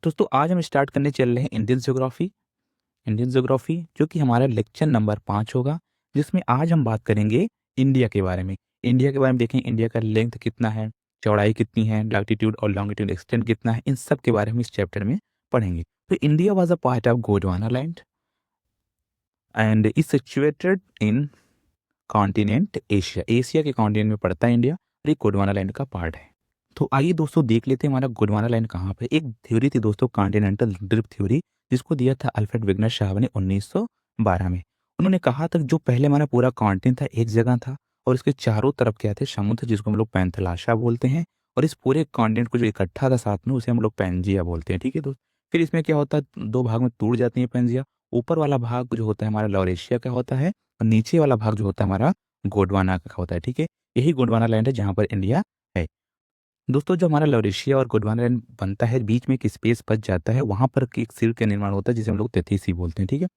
दोस्तों आज हम स्टार्ट करने चल रहे हैं इंडियन ज्योग्राफी जो कि हमारा लेक्चर नंबर 5 होगा, जिसमें आज हम बात करेंगे इंडिया के बारे में। इंडिया के बारे में देखें, इंडिया का लेंथ कितना है, चौड़ाई कितनी है, लैटिट्यूड और लॉन्गिट्यूड एक्सटेंड कितना है, इन सब के बारे में इस चैप्टर में पढ़ेंगे। तो India was a part of Gondwana land and is situated in continent Asia. Asia के कॉन्टिनेंट में पड़ता है इंडिया और ये गोंडवाना लैंड का पार्ट है। तो आइए दोस्तों देख लेते हैं हमारा गोंडवाना लैंड कहाँ पे। एक थ्योरी थी दोस्तों, कॉन्टिनेंटल ड्रिफ्ट थ्योरी, जिसको दिया था अल्फ्रेड विग्नर शाह ने 1912 में। उन्होंने कहा था जो पहले हमारा पूरा कॉन्टिनेंट था एक जगह था और इसके चारों तरफ क्या थे, समुद्र, जिसको हम लोग पैंथलाशा बोलते हैं। और इस पूरे कॉन्टिनेंट को जो इकट्ठा था साथ में, उसे हम लोग पैंजिया बोलते हैं। ठीक है दोस्त। फिर इसमें क्या होता है, दो भाग में टूट जाती है पैंजिया। ऊपर वाला भाग जो होता है हमारा लॉरेशिया का होता है और नीचे वाला भाग जो होता है हमारा गोंडवाना का होता है। ठीक है, यही गोंडवाना लैंड है जहाँ पर इंडिया है। दोस्तों जो हमारा लॉरेशिया और गोंडवाना लैंड बनता है, बीच में एक स्पेस बच जाता है, वहां पर एक सिल्क का निर्माण होता है जिसे हम लोग तेथीसी बोलते हैं। ठीक है,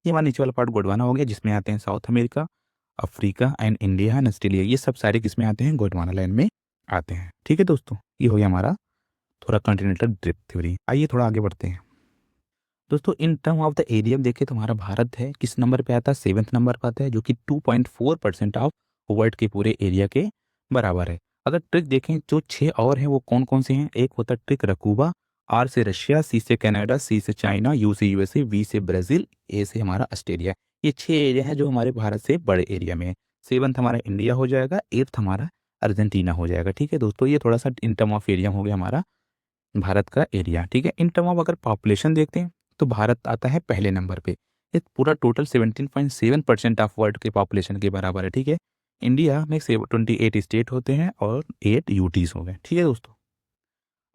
ये हमारा नीचे वाला पार्ट गोंडवाना हो गया, जिसमें आते हैं south America, Africa and India and Australia. ये सब सारे किसमें आते हैं, गोंडवाना लैंड में आते हैं। ठीक है दोस्तों, ये हो गया हमारा थोड़ा कॉन्टिनेंटल ड्रिफ्ट थ्योरी। आइए थोड़ा आगे बढ़ते हैं दोस्तों। In term of the area देखें तो हमारा भारत है किस नंबर पे आता है, 7th नंबर पर आता है, जो कि 2.4% ऑफ वर्ल्ड के पूरे एरिया के बराबर है। अगर ट्रिक देखें जो 6 और हैं वो कौन कौन से हैं, एक होता है ट्रिक रकूबा, आर से रशिया, सी से कनाडा, सी से चाइना, यू से यूएसए, वी से ब्राजील, ए से हमारा ऑस्ट्रेलिया। ये 6 एरिया है जो हमारे भारत से बड़े एरिया में है। 7th हमारा इंडिया हो जाएगा, 8th हमारा अर्जेंटीना हो जाएगा। ठीक है दोस्तों, ये थोड़ा सा इन टर्म ऑफ एरिया हो गया हमारा भारत का एरिया। ठीक है, इन टर्म ऑफ अगर पॉपुलेशन देखते हैं तो भारत आता है पहले नंबर पे। ये पूरा टोटल 17.7% ऑफ वर्ल्ड के पॉपुलेशन के बराबर है। ठीक है, इंडिया में 28 स्टेट होते हैं और 8 यूटीज हो गए। ठीक है दोस्तों,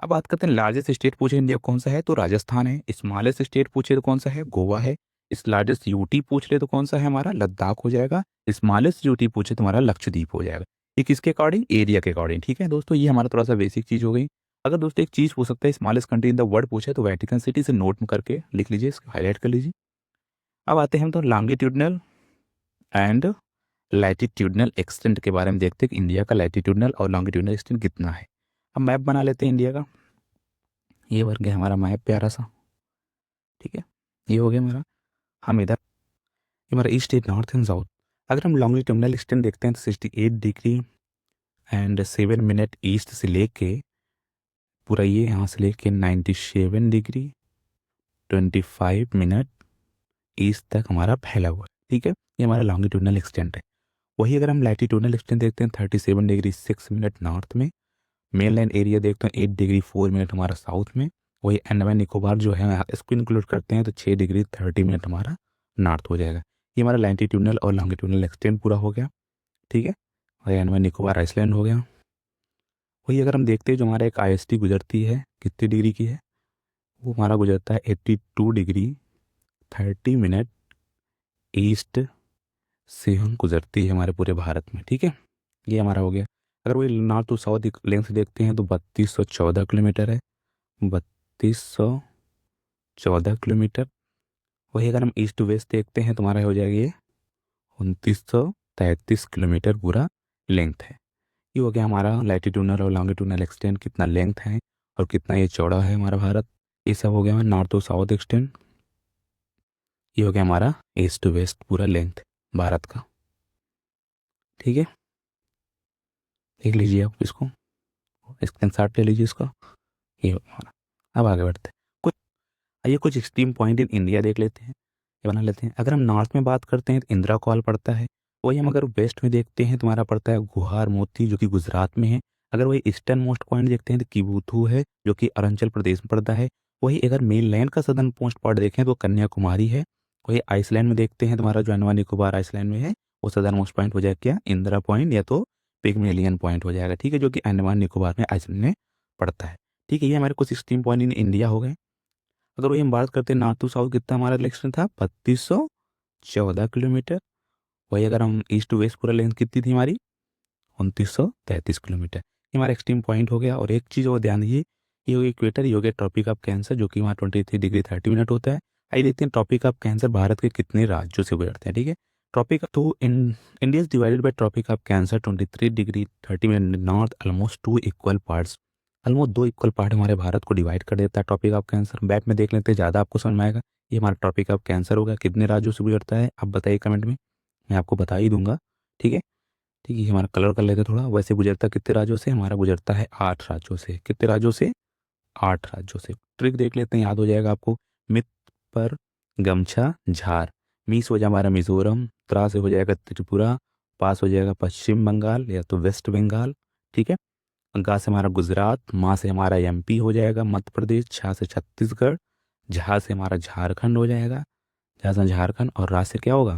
अब बात करते हैं लार्जेस्ट स्टेट पूछे इंडिया कौन सा है तो राजस्थान है। स्मॉलेस्ट स्टेट पूछे तो कौन सा है, गोवा है। इस लार्जेस्ट यूटी पूछ ले तो कौन सा है, हमारा लद्दाख हो जाएगा। स्मॉलेस्ट यूटी पूछे तो हमारा लक्षद्वीप हो जाएगा। ये किसके अकॉर्डिंग, एरिया के अकॉर्डिंग। ठीक है दोस्तों, ये हमारा थोड़ा सा बेसिक चीज हो गई। अगर दोस्तों एक चीज पूछ सकता है, smallest country in the world पूछे तो वेटिकन सिटी, से नोट करके लिख लीजिए, इसको हाईलाइट कर लीजिए। अब आते हैं हम तो लॉन्गिट्यूडनल एंड लैटिट्यूडनल एक्सटेंट के बारे में देखते हैं कि इंडिया का लैटिट्यूडनल और लॉन्गिट्यूडनल एक्सटेंट कितना है। अब मैप बना लेते हैं इंडिया का। ये वर्ग है हमारा मैप प्यारा सा। ठीक है, ये हो गया हमारा। हम इधर ये हमारा ईस्ट है, नॉर्थ एंड साउथ। अगर हम लॉन्गिट्यूडनल एक्सटेंट देखते हैं तो 68 डिग्री एंड 7 मिनट ईस्ट से लेके पूरा ये यहाँ से लेके 97 डिग्री 25 मिनट ईस्ट तक हमारा फैला हुआ है। ठीक है, ये हमारा लॉन्गिट्यूडनल एक्सटेंट है। वही अगर हम लैटिट्यूडनल एक्सटेंट देखते हैं 37 डिग्री 6 मिनट नॉर्थ में। मेन लैंड एरिया देखते हैं 8 डिग्री 4 मिनट हमारा साउथ में। वही अंडमान निकोबार जो है इसको इंक्लूड करते हैं तो 6 डिग्री 30 मिनट हमारा नॉर्थ हो जाएगा। ये हमारा लैटिट्यूडनल और लॉन्गिट्यूडनल एक्सटेंट पूरा हो गया। ठीक है, और अंडमान निकोबार आइसलैंड हो गया। वही अगर हम देखते हैं जो हमारा एक आईएसटी गुजरती है कितनी डिग्री की है, वो हमारा गुजरता है 82 डिग्री 30 मिनट ईस्ट से हम गुजरती है हमारे पूरे भारत में। ठीक है, ये हमारा हो गया। अगर वही नॉर्थ टू साउथ लेंथ देखते हैं तो 3214 किलोमीटर है, 3214 किलोमीटर। वही अगर हम ईस्ट टू वेस्ट देखते हैं तो हमारा हो जाएगा ये 2933 किलोमीटर पूरा लेंथ है। ये हो गया हमारा लैटिट्यूडनल और लॉन्गिट्यूडनल एक्सटेंट, कितना लेंथ है और कितना ये चौड़ा है हमारा भारत। ये सब हो गया हमारा नॉर्थ टू साउथ एक्सटेंट। ये हो गया हमारा ईस्ट टू वेस्ट पूरा लेंथ भारत का। ठीक है, देख लीजिए आप इसको, स्क्रीनशॉट ले लीजिए इसका। ये हो गया हमारा। अब आगे बढ़ते हैं, कुछ आइए कुछ एक्सट्रीम पॉइंट इन इंडिया देख लेते हैं, ये बना लेते हैं। अगर हम नॉर्थ में बात करते हैं तो इंदिरा कॉल पड़ता है। वही हम अगर वेस्ट में देखते हैं तो हमारा पड़ता है गुहार मोती जो कि गुजरात में है। अगर वही ईस्टर्न मोस्ट पॉइंट देखते हैं तो किबूथू है जो कि अरुणाचल प्रदेश में पड़ता है। वही अगर मेन लैंड का सदर्न मोस्ट पॉइंट देखें तो कन्याकुमारी है। वही आइसलैंड में देखते हैं तो हमारा जो अंडमान निकोबार आइसलैंड में है वो सदर्न मोस्ट पॉइंट हो जाएगा क्या, इंदिरा पॉइंट या तो पिग्मेलियन पॉइंट हो जाएगा। ठीक है, जो कि अंडमान निकोबार में आइसलैंड में पड़ता है। ठीक है, ये हमारे कुछ एक्सट्रीम पॉइंट इन इंडिया हो गए। अगर वही हम बात करते हैं नॉर्थ टू साउथ कितना हमारा इलेक्शन था, 3214 किलोमीटर। वही अगर हम ईस्ट टू वेस्ट पूरा लेंथ कितनी थी हमारी, 2933 किलोमीटर। ये हमारा एक्सट्रीम पॉइंट हो गया। और एक चीज़ और ध्यान दीजिए, ये हो गया इक्वेटर, ये हो गया ट्रॉपिक ऑफ कैंसर जो कि वहाँ 23 डिग्री 30 मिनट होता है। आइए देखते हैं ट्रॉपिक ऑफ कैंसर भारत के कितने राज्यों से गुजरते हैं। ठीक है, ट्रॉपिक तो India is divided by Tropic of Cancer 23 degree 30 minute north almost 2 equal parts. Almost 2 equal part हमारे भारत को डिवाइड कर देता है टॉपिक ऑफ कैंसर। मैप में देख लेते हैं, ज़्यादा आपको समझ में आएगा। ये हमारा टॉपिक ऑफ कैंसर होगा। कितने राज्यों से गुजरता है आप बताइए कमेंट में, मैं आपको बता ही दूंगा। ठीक है, ठीक है, ये हमारा कलर कर लेते हैं थोड़ा। वैसे गुजरता कितने राज्यों से, हमारा गुजरता है 8 राज्यों से। कितने राज्यों से, 8 राज्यों से। ट्रिक देख लेते हैं, याद हो जाएगा आपको। मित पर गमछा झार। मी से हो जाए हमारा मिजोरम, त्रा से हो जाएगा त्रिपुरा, पास हो जाएगा पश्चिम बंगाल या तो वेस्ट बंगाल। ठीक है, गा से हमारा गुजरात, माँ से हमारा एमपी हो जाएगा मध्य प्रदेश, छा से छत्तीसगढ़, झा से हमारा झारखंड हो जाएगा, झा से झारखंड, और रा से क्या होगा,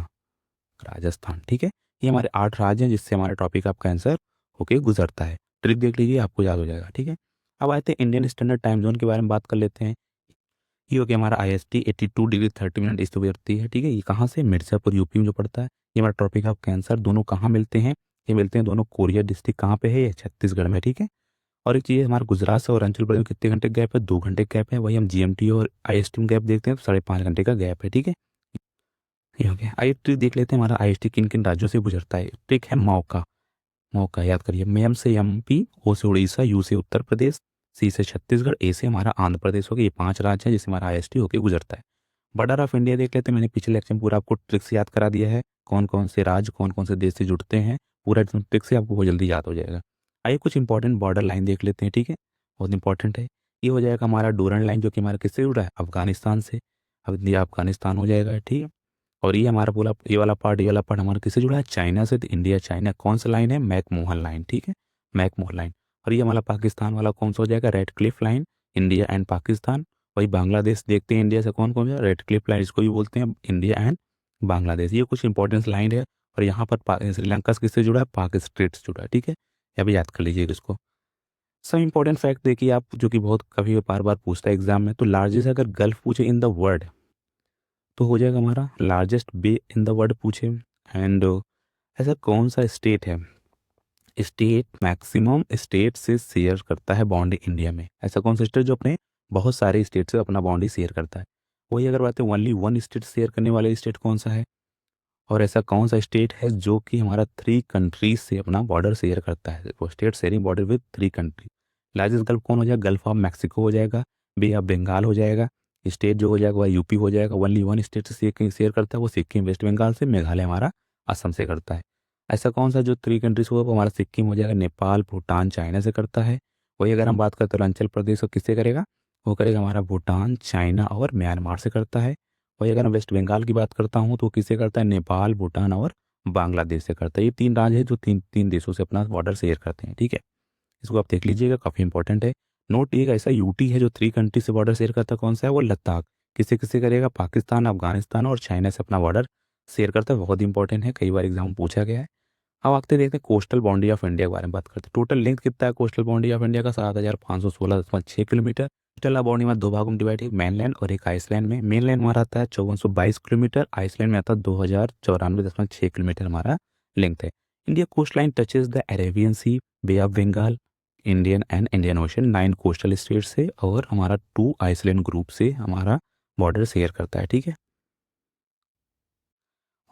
राजस्थान। ठीक है, ये हमारे 8 राज्य हैं जिससे हमारे टॉपिक आपका आंसर होके गुजरता है। ट्रिक देख लीजिए, आपको याद हो जाएगा। ठीक है, अब आते हैं इंडियन स्टैंडर्ड टाइम जोन के बारे में बात कर लेते हैं। ये हो गया हमारा IST 82 डिग्री 30 मिनट ईस्ट गुजरती है। ठीक है, ये कहाँ से, मिर्जापुर यूपी में जो पड़ता है। ये हमारा टॉपिक ऑफ कैंसर। दोनों कहाँ मिलते हैं, ये मिलते हैं दोनों कोरिया डिस्ट्रिक्ट कहाँ पे है, ये छत्तीसगढ़ में। ठीक है, और एक चीज़, हमारा गुजरात से और अरुणाचल प्रदेश में कितने घंटे का गैप है, 2 घंटे का गैप है। वही हम GMT और IST में गैप देखते हैं तो 5.5 घंटे का गैप है। ठीक है, ये हो गया। IST देख लेते हैं, हमारा IST किन किन राज्यों से गुजरता है। ठीक है, मौका, मौका याद करिए। मेम से MP, ओ से उड़ीसा, यू से उत्तर प्रदेश, सी से छत्तीसगढ़, ए से हमारा आंध्र प्रदेश हो गया। ये 5 राज्य हैं जिससे हमारा IST होकर गुजरता है। बॉर्डर ऑफ इंडिया देख लेते हैं। मैंने पिछले लेक्चर में पूरा आपको ट्रिक से याद करा दिया है, कौन कौन से राज्य कौन कौन से देश से जुड़ते हैं। पूरा ट्रिक से आपको बहुत जल्दी याद हो जाएगा। आइए कुछ इंपॉर्टेंट बॉर्डर लाइन देख लेते हैं। ठीक है, बहुत इंपॉर्टेंट है। ये हो जाएगा हमारा डोरन लाइन, जो कि हमारा किससे जुड़ा है, अफगानिस्तान से। अब ये अफगानिस्तान हो जाएगा। ठीक है, और ये हमारा पूरा ये वाला पार्ट हमारा किससे जुड़ा है, चाइना से। तो इंडिया चाइना कौन सा लाइन है, मैकमोहन लाइन। ठीक है, मैकमोहन लाइन। और ये हमारा पाकिस्तान वाला कौन सा हो जाएगा, red Cliff line, India and Pakistan. वही बांग्लादेश देखते हैं, इंडिया से कौन कौन सा, रेड क्लिफ लाइन इसको भी बोलते हैं, इंडिया एंड बांग्लादेश। ये कुछ इंपॉर्टेंट लाइन है। और यहाँ पर श्रीलंका से किससे जुड़ा है, पाक स्ट्रेट से जुड़ा है। ठीक है, ये भी याद कर लीजिएगा इसको। सब इंपॉर्टेंट फैक्ट देखिए आप, जो कि बहुत कभी बार बार पूछता है एग्जाम में। तो लार्जेस्ट अगर गल्फ पूछे इन द वर्ल्ड तो हो जाएगा हमारा largest bay in the world पूछे। एंड ऐसा कौन सा स्टेट है, स्टेट मैक्सिमम स्टेट से शेयर करता है बाउंड्री इंडिया में। ऐसा कौन सा स्टेट जो अपने बहुत सारे स्टेट से अपना बाउंड्री शेयर करता है। वही अगर बात है ओनली वन स्टेट शेयर करने वाले स्टेट कौन सा है, और ऐसा कौन सा स्टेट है जो कि हमारा 3 कंट्रीज से अपना बॉर्डर शेयर करता है। वो state sharing border with 3 country. Largest gulf कौन हो जाएगा, गल्फ ऑफ मैक्सिको हो जाएगा, बे ऑफ बंगाल हो जाएगा। स्टेट जो हो जाएगा वह यूपी हो जाएगा। ओनली वन स्टेट से शेयर करता है, वो सिक्किम वेस्ट बंगाल से, मेघालय हमारा असम से करता है। ऐसा कौन सा जो 3 कंट्रीज होगा, वो हमारा सिक्किम हो जाएगा, नेपाल भूटान चाइना से करता है। वही अगर हम बात करते हैं अरुणाचल प्रदेश को किससे करेगा, वो करेगा हमारा भूटान चाइना और म्यांमार से करता है। वही अगर मैं वेस्ट बंगाल की बात करता हूँ तो किससे करता है, नेपाल भूटान और बांग्लादेश से करता है। ये 3 राज्य है जो तीन तीन देशों से अपना बॉर्डर शेयर करते हैं। ठीक है, इसको आप देख लीजिएगा, काफ़ी इंपॉर्टेंट है। नोट एक ऐसा यूटी है जो 3 कंट्री से बॉर्डर शेयर करता है, कौन सा है वो, लद्दाख। किससे किससे करेगा, पाकिस्तान अफगानिस्तान और चाइना से अपना बॉर्डर शेयर करता है। बहुत इंपॉर्टेंट है, कई बार एग्जाम पूछा गया है। अब आते देखते हैं कोस्टल बाउंड्री ऑफ इंडिया के बारे में बात करते हैं। टोटल लेंथ कितना है कोस्टल बाउंड्री ऑफ इंडिया का, 7516.6 किलोमीटर। कोस्टल बाउंड्री में 2 भागों में डिवाइड है, मेनलैंड और एक आइसलैंड में। मेनलैंड हमारा आता है 5422 किलोमीटर, आइसलैंड में आता है 2094.6 किलोमीटर हमारा लेंथ है। India coast line touches the Arabian Sea, Bay of Bengal, Indian and Indian Ocean, 9 coastal state से, और हमारा 2 आइसलैंड ग्रुप से हमारा बॉर्डर शेयर करता है। ठीक है,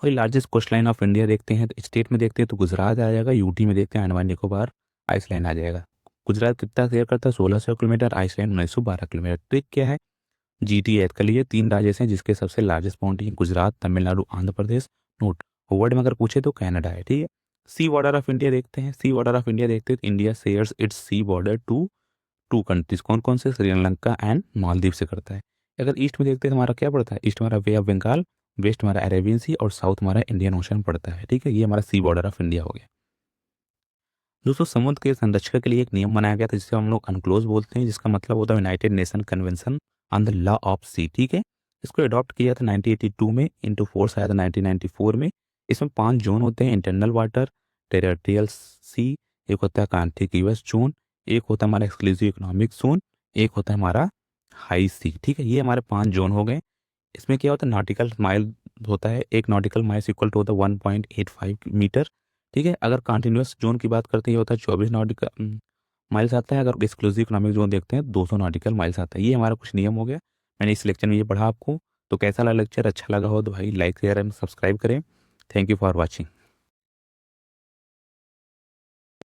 और largest coast line of India देखते हैं तो स्टेट में देखते हैं तो गुजरात आ जाएगा, यूटी में देखते हैं अंडमान निकोबार, आइसलैंड आ जाएगा। गुजरात कितना शेयर करता है, 1600 किलोमीटर, आइसलैंड 1912 किलोमीटर। ट्रिक क्या है, GT ऐड कर लिए। 3 राज्य हैं जिसके सबसे लार्जेस्ट बाउंड्री है, गुजरात तमिलनाडु आंध्र प्रदेश। नोट, वर्ड में अगर पूछे तो कनाडा है। ठीक है, सी बॉर्डर ऑफ इंडिया देखते हैं। सी बॉर्डर ऑफ इंडिया देखते हैं तो India shares its sea border to 2 countries, कौन कौन से, श्रीलंका एंड मालदीव से करता है। अगर ईस्ट में देखते हैं तो हमारा क्या पड़ता है, ईस्ट हमारा वे ऑफ बंगाल, वेस्ट हमारा अरेबियन सी और साउथ हमारा इंडियन ओशन पड़ता है। ठीक है, ये हमारा सी बॉर्डर ऑफ इंडिया हो गया। दोस्तों समुद्र के संरक्षण के लिए एक नियम बनाया गया था जिसे हम लोग अनक्लोज बोलते हैं, जिसका मतलब होता है United Nation Convention on the Law of Sea. ठीक है, इसको अडॉप्ट किया था 1982 में, इनटू फोर्स आया था 1994 में। इसमें 5 जोन होते हैं, इंटरनल वाटर, टेरिटोरियल सी, एक होता है कॉन्टिग्यूअस जोन, एक होता है हमारा एक्सक्लूसिव इकोनॉमिक जोन, एक होता है हमारा हाई सी। ठीक है, ये हमारे 5 जोन हो गए। इसमें क्या होता है, नॉटिकल माइल होता है, एक नॉटिकल माइल इक्वल टू होता है 1.85 मीटर। ठीक है, अगर कंटिन्यूअस जोन की बात करते हैं ये होता है 24 नॉटिकल माइल्स आता है। अगर एक्सक्लूसिव इकोनॉमिक जोन देखते हैं 200 नॉटिकल माइल्स आता है। ये हमारा कुछ नियम हो गया, मैंने इस लेक्चर में ये पढ़ा आपको। तो कैसा लगा लेक्चर, अच्छा लगा हो तो भाई लाइक शेयर एंड सब्सक्राइब करें। Thank you for watching.